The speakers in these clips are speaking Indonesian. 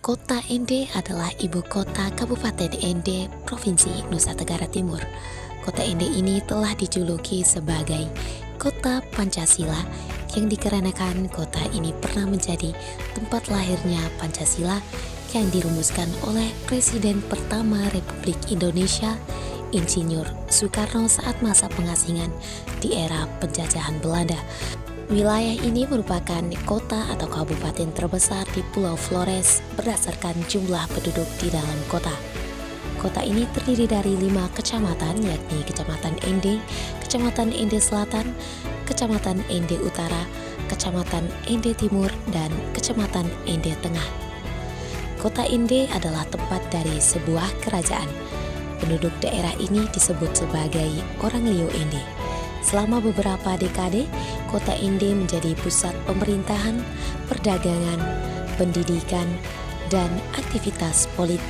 Kota Ende adalah ibu kota Kabupaten Ende, Provinsi Nusa Tenggara Timur. Kota Ende ini telah dijuluki sebagai Kota Pancasila yang dikarenakan kota ini pernah menjadi tempat lahirnya Pancasila yang dirumuskan oleh Presiden pertama Republik Indonesia, Insinyur Soekarno saat masa pengasingan di era penjajahan Belanda. Wilayah ini merupakan kota atau kabupaten terbesar di Pulau Flores berdasarkan jumlah penduduk di dalam kota. Kota ini terdiri dari 5 kecamatan, yakni Kecamatan Ende, Kecamatan Ende Selatan, Kecamatan Ende Utara, Kecamatan Ende Timur, dan Kecamatan Ende Tengah. Kota Ende adalah tempat dari sebuah kerajaan. Penduduk daerah ini disebut sebagai orang Liu Ende. Selama beberapa dekade, kota Ende menjadi pusat pemerintahan, perdagangan, pendidikan, dan aktivitas politik.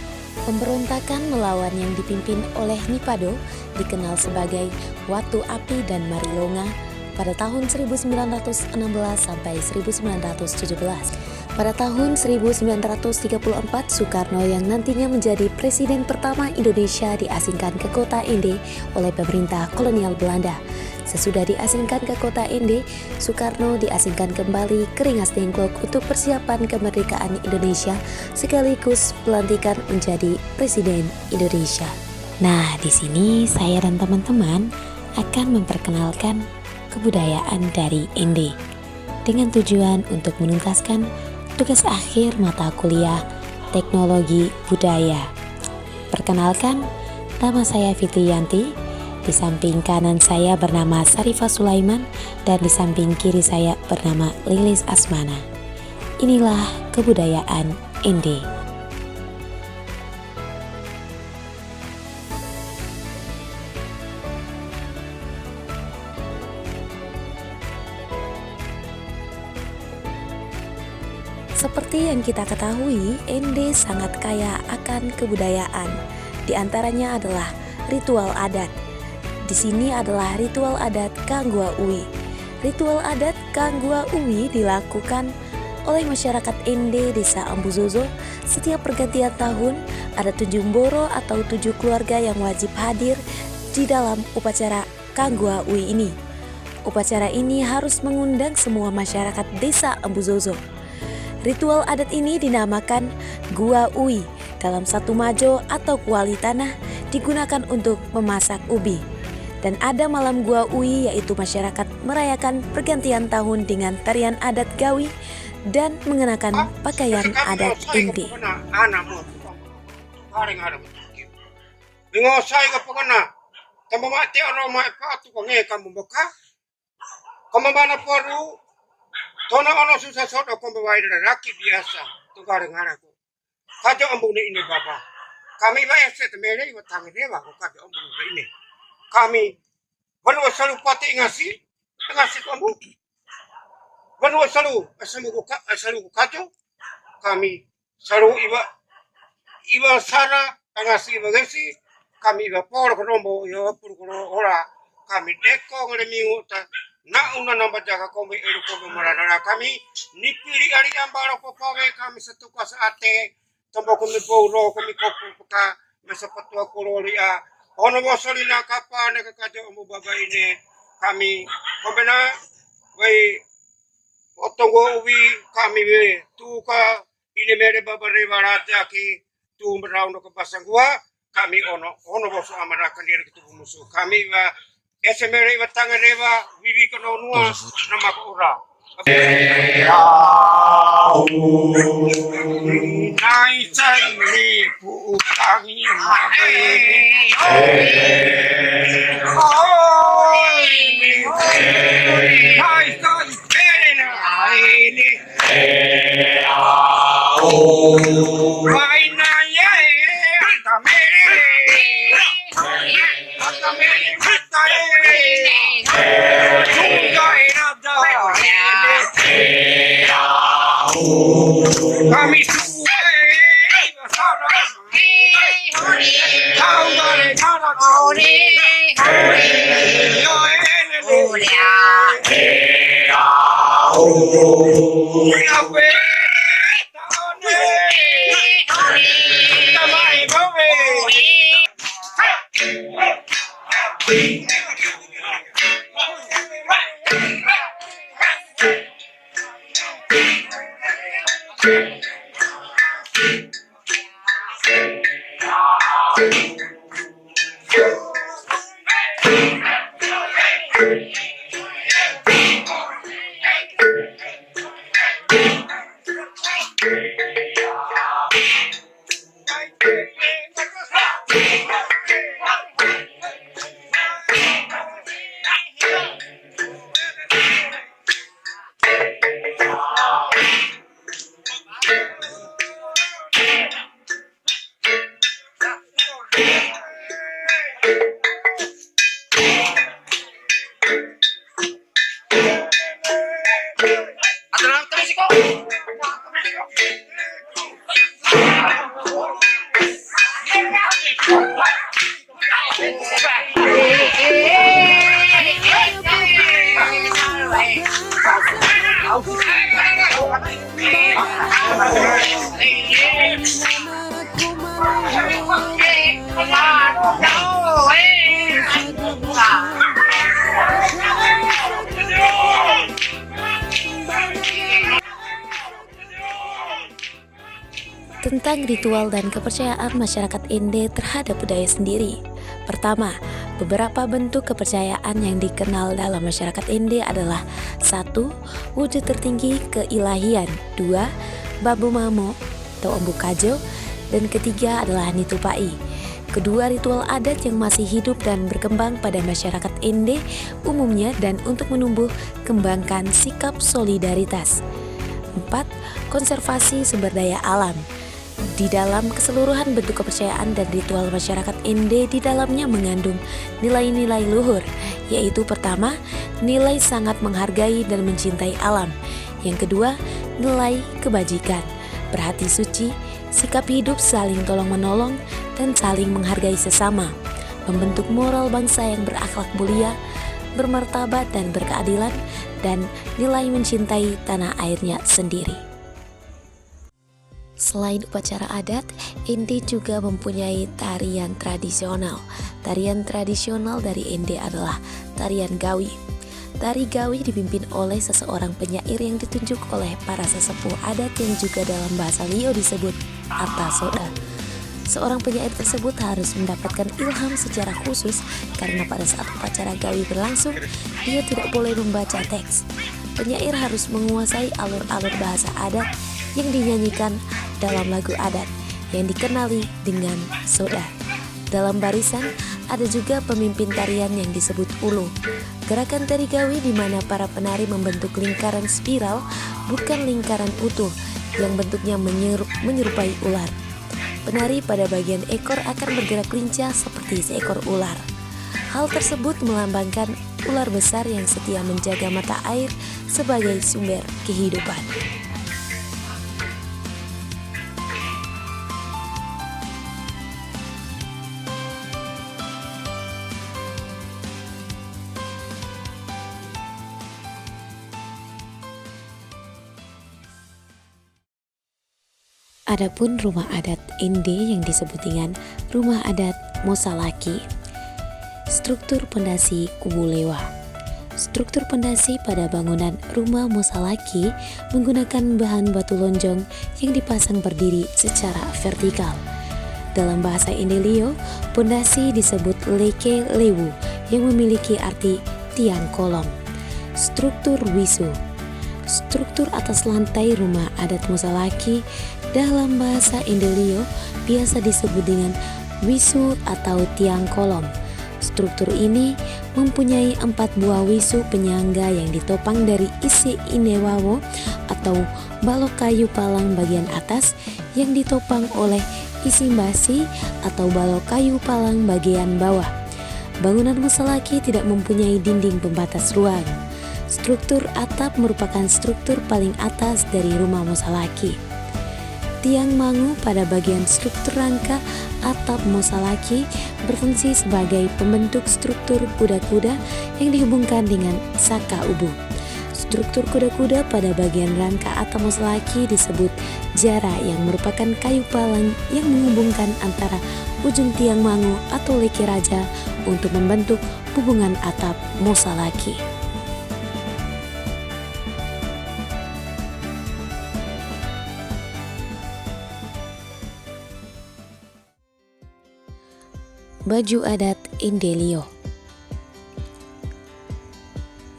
Pemberontakan melawan yang dipimpin oleh Nipado, dikenal sebagai Watu Api dan Marilonga, pada tahun 1916 sampai 1917. Pada tahun 1934, Soekarno yang nantinya menjadi presiden pertama Indonesia diasingkan ke kota Ende oleh pemerintah kolonial Belanda. Sesudah diasingkan ke kota Ende, Soekarno diasingkan kembali ke Rengas Dengklok untuk persiapan kemerdekaan Indonesia sekaligus pelantikan menjadi presiden Indonesia. Nah, di sini saya dan teman-teman akan memperkenalkan kebudayaan dari Ende dengan tujuan untuk menuntaskan tugas akhir mata kuliah Teknologi Budaya. Perkenalkan, nama saya Fitriyanti. Di samping kanan saya bernama Sarifah Sulaiman dan di samping kiri saya bernama Lilis Asmana. Inilah kebudayaan Ende. Seperti yang kita ketahui, Ende sangat kaya akan kebudayaan. Di antaranya adalah ritual adat. Di sini adalah ritual adat Kanggua Uwi. Ritual adat Kanggua Uwi dilakukan oleh masyarakat Ende Desa Ambuzozo. Setiap pergantian tahun ada 7 mboro atau 7 keluarga yang wajib hadir di dalam upacara Kanggua Uwi ini. Upacara ini harus mengundang semua masyarakat Desa Ambuzozo. Ritual adat ini dinamakan Gua Uwi. Dalam satu majo atau kuali tanah digunakan untuk memasak ubi. Dan ada malam Gua Uwi, yaitu masyarakat merayakan pergantian tahun dengan tarian adat Gawi dan mengenakan pakaian adat Ende. Tono ono susah sodo ko bawa laki biasa tu gareng haraku. Kajo ambune ini baba. Kami ba eset mele wa tangi dewa ko kajo ambune ini. Kami banu selalu pati ngasi ko ambu. Banu selalu ko kajo. Kami selalu iba sara ngasi iba gesi. Kami iba por ko rombo yo pur ko ora. Kami deko ngere mingu ta na una namba jaga kombe elu kombe marara kami nipili ari ambaro popowe kami setuka saate tombo kami poro kami kopu peka mesapatua koloria ono mosolina kapa ne kakajo ombo baba ini kami kombena wei otongo uwi kami we tuka ini mere baba rewarate aki tu merauno ke pasangua kami ono boso amarakan diri ketubuh musuh kami wa SMR iwatanga rewa vivi kono nua nama ko ora. Nai sai ni pu utangi mabe. Nai sai perena ini. Vai na ye tamere. Kami Tentang ritual dan kepercayaan masyarakat Ende terhadap budaya sendiri. Pertama, beberapa bentuk kepercayaan yang dikenal dalam masyarakat Ende adalah 1. Wujud tertinggi keilahian, 2. Babu Mamo atau Embu Kajo, dan ketiga adalah Nitupai. Kedua ritual adat yang masih hidup dan berkembang pada masyarakat Ende umumnya dan untuk menumbuh kembangkan sikap solidaritas. 4. Konservasi sumber daya alam. Di dalam keseluruhan bentuk kepercayaan dan ritual masyarakat Ende di dalamnya mengandung nilai-nilai luhur, yaitu pertama, nilai sangat menghargai dan mencintai alam. Yang kedua, nilai kebajikan, berhati suci, sikap hidup saling tolong-menolong, dan saling menghargai sesama, membentuk moral bangsa yang berakhlak mulia, bermartabat dan berkeadilan, dan nilai mencintai tanah airnya sendiri. Selain upacara adat, Ende juga mempunyai tarian tradisional. Tarian tradisional dari Ende adalah tarian Gawi. Tari Gawi dipimpin oleh seseorang penyair yang ditunjuk oleh para sesepuh adat yang juga dalam bahasa Liao disebut Atasoda. Seorang penyair tersebut harus mendapatkan ilham secara khusus karena pada saat upacara Gawi berlangsung, dia tidak boleh membaca teks. Penyair harus menguasai alur-alur bahasa adat yang dinyanyikan dalam lagu adat yang dikenali dengan soda. Dalam barisan ada juga pemimpin tarian yang disebut ulu. Gerakan tari Gawi di mana para penari membentuk lingkaran spiral, bukan lingkaran utuh yang bentuknya menyerupai ular. Penari pada bagian ekor akan bergerak lincah seperti seekor ular. Hal tersebut melambangkan ular besar yang setia menjaga mata air sebagai sumber kehidupan. Adapun rumah adat Ende yang disebut dengan rumah adat Mosalaki. Struktur pondasi kubu lewa. Struktur pondasi pada bangunan rumah Mosalaki menggunakan bahan batu lonjong yang dipasang berdiri secara vertikal. Dalam bahasa Ende Liao, pondasi disebut leke lewu yang memiliki arti tiang kolom. Struktur wisu. Struktur atas lantai rumah adat Mosalaki dalam bahasa Ende Liao biasa disebut dengan wisu atau tiang kolom. Struktur ini mempunyai 4 buah wisu penyangga yang ditopang dari isi inewawo atau balok kayu palang bagian atas yang ditopang oleh isi basi atau balok kayu palang bagian bawah. Bangunan Mosalaki tidak mempunyai dinding pembatas ruang. Struktur atap merupakan struktur paling atas dari rumah Mosalaki. Tiang mangu pada bagian struktur rangka atap Mosalaki berfungsi sebagai pembentuk struktur kuda-kuda yang dihubungkan dengan saka ubu. Struktur kuda-kuda pada bagian rangka atap Mosalaki disebut jara yang merupakan kayu palang yang menghubungkan antara ujung tiang mangu atau leke raja untuk membentuk hubungan atap Mosalaki. Baju adat Ende Liao.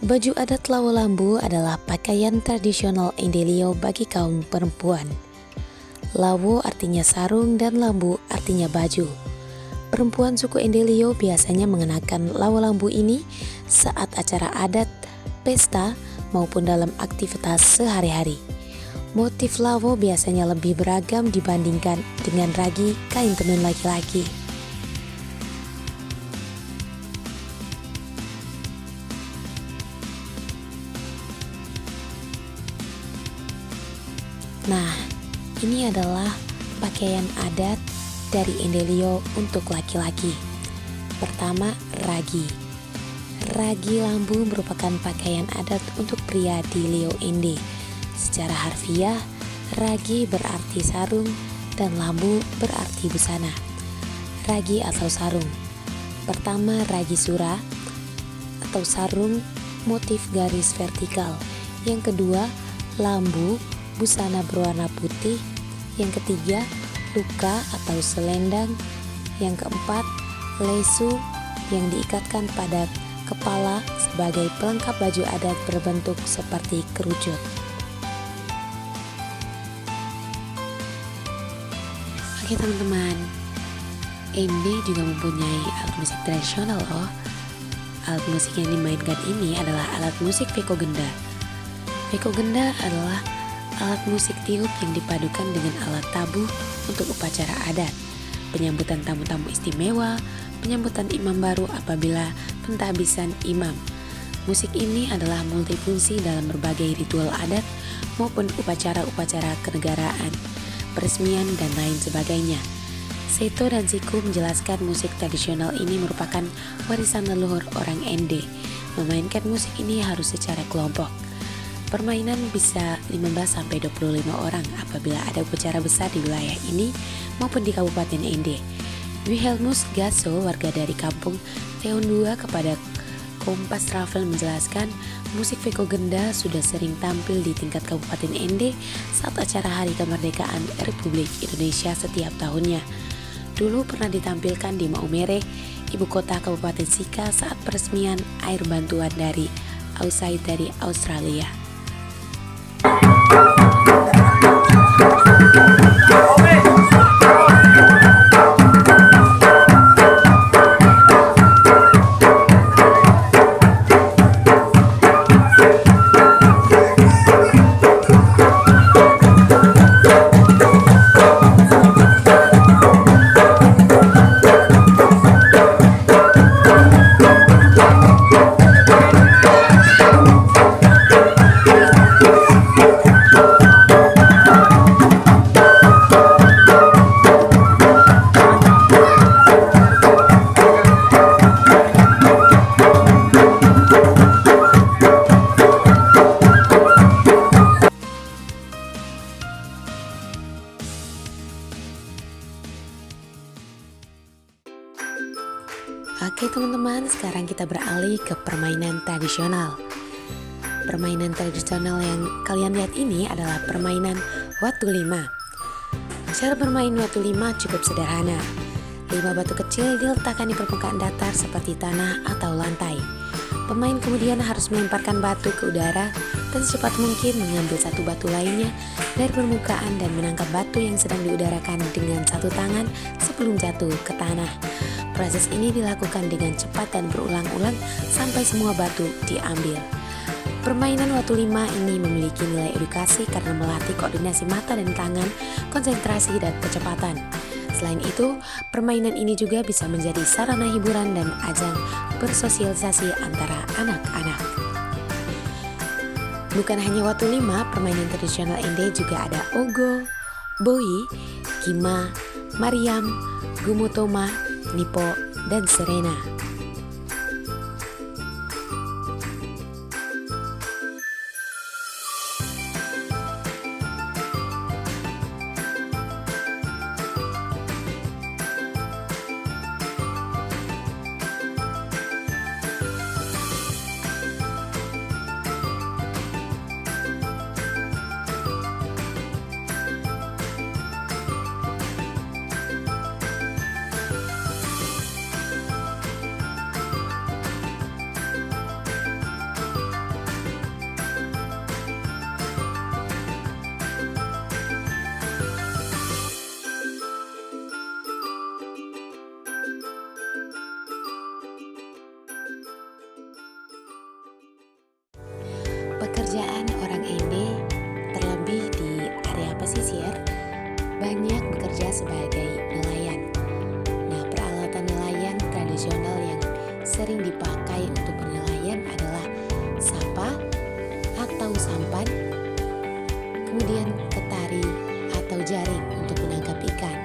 Baju adat Lawo Lambu adalah pakaian tradisional Ende Liao bagi kaum perempuan. Lawo artinya sarung dan lambu artinya baju. Perempuan suku Ende Liao biasanya mengenakan lawo lambu ini saat acara adat, pesta, maupun dalam aktivitas sehari-hari. Motif lawo biasanya lebih beragam dibandingkan dengan ragi kain tenun laki-laki. Nah, ini adalah pakaian adat dari Ende Liao untuk laki-laki. Pertama, ragi. Ragi lambu merupakan pakaian adat untuk pria di Liao Ende. Secara harfiah, ragi berarti sarung dan lambu berarti busana. ragi atau sarung. Pertama, ragi sura atau sarung motif garis vertikal. Yang kedua, lambu busana berwarna putih. Yang ketiga, luka atau selendang. Yang keempat, lesu yang diikatkan pada kepala sebagai pelengkap baju adat berbentuk seperti kerucut. Oke teman-teman, Ende juga mempunyai alat musik tradisional loh. Alat musik yang dimainkan ini adalah alat musik veko genda. Veko genda adalah alat musik tiup yang dipadukan dengan alat tabuh untuk upacara adat, penyambutan tamu-tamu istimewa, penyambutan imam baru apabila pentahbisan imam. Musik ini adalah multifungsi dalam berbagai ritual adat maupun upacara-upacara kenegaraan, peresmian, dan lain sebagainya. Seto dan Siku menjelaskan musik tradisional ini merupakan warisan leluhur orang Ende. Memainkan musik ini harus secara kelompok. Permainan bisa 15-25 orang apabila ada upacara besar di wilayah ini maupun di Kabupaten Ende. Wilhelmus Gasso, warga dari kampung Teon 2 kepada Kompas Travel menjelaskan musik veko genda sudah sering tampil di tingkat Kabupaten Ende saat acara Hari Kemerdekaan Republik Indonesia setiap tahunnya. Dulu pernah ditampilkan di Maumere, ibu kota Kabupaten Sika saat peresmian air bantuan dari USAID dari Australia. Oke teman-teman, sekarang kita beralih ke permainan tradisional. Permainan tradisional yang kalian lihat ini adalah permainan watu lima. Cara bermain watu lima cukup sederhana. 5 batu kecil diletakkan di permukaan datar seperti tanah atau lantai. Pemain kemudian harus melemparkan batu ke udara dan secepat mungkin mengambil satu batu lainnya dari permukaan dan menangkap batu yang sedang diudarakan dengan satu tangan sebelum jatuh ke tanah. Proses ini dilakukan dengan cepat dan berulang-ulang sampai semua batu diambil. Permainan watu lima ini memiliki nilai edukasi karena melatih koordinasi mata dan tangan, konsentrasi, dan kecepatan. Selain itu, permainan ini juga bisa menjadi sarana hiburan dan ajang bersosialisasi antara anak-anak. Bukan hanya watu lima, permainan tradisional Ende juga ada ogo, boi, kima, mariam, gumotoma, nipo, dan serena. Pekerjaan orang Ende, terlebih di area pesisir, banyak bekerja sebagai nelayan. Nah, peralatan nelayan tradisional yang sering dipakai untuk bernelayan adalah sapa atau sampan, kemudian ketari atau jaring untuk menangkap ikan.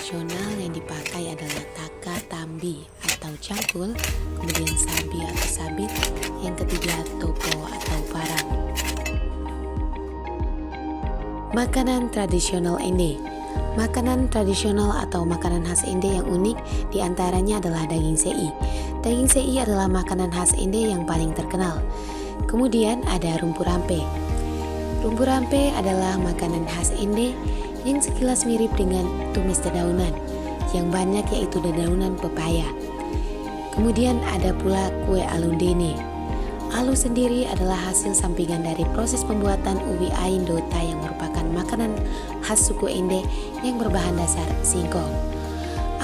tradisional yang dipakai adalah taka tambi atau cangkul, kemudian sabi atau sabit, yang ketiga topo atau parang. Makanan tradisional Ende. Makanan tradisional atau makanan khas Ende yang unik diantaranya adalah daging sei. Daging sei adalah makanan khas Ende yang paling terkenal. Kemudian ada rumpu rampe. Rumpu rampe adalah makanan khas Ende yang sekilas mirip dengan tumis dedaunan, yang banyak yaitu dedaunan pepaya. Kemudian ada pula kue alundene. Alu sendiri adalah hasil sampingan dari proses pembuatan ubi aindota yang merupakan makanan khas suku Ende yang berbahan dasar singkong.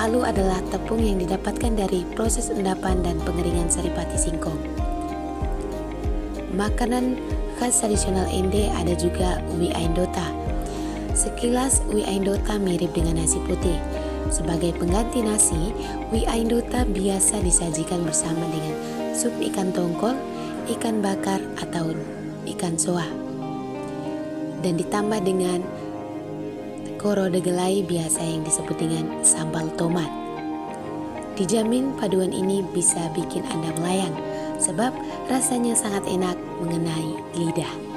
Alu adalah tepung yang didapatkan dari proses endapan dan pengeringan saripati singkong. Makanan khas tradisional Ende ada juga ubi aindota. Sekilas ubi aindota mirip dengan nasi putih. Sebagai pengganti nasi, ubi aindota biasa disajikan bersama dengan sup ikan tongkol, ikan bakar atau ikan soa, dan ditambah dengan koro degelai biasa yang disebut dengan sambal tomat. Dijamin paduan ini bisa bikin Anda melayang, sebab rasanya sangat enak mengenai lidah.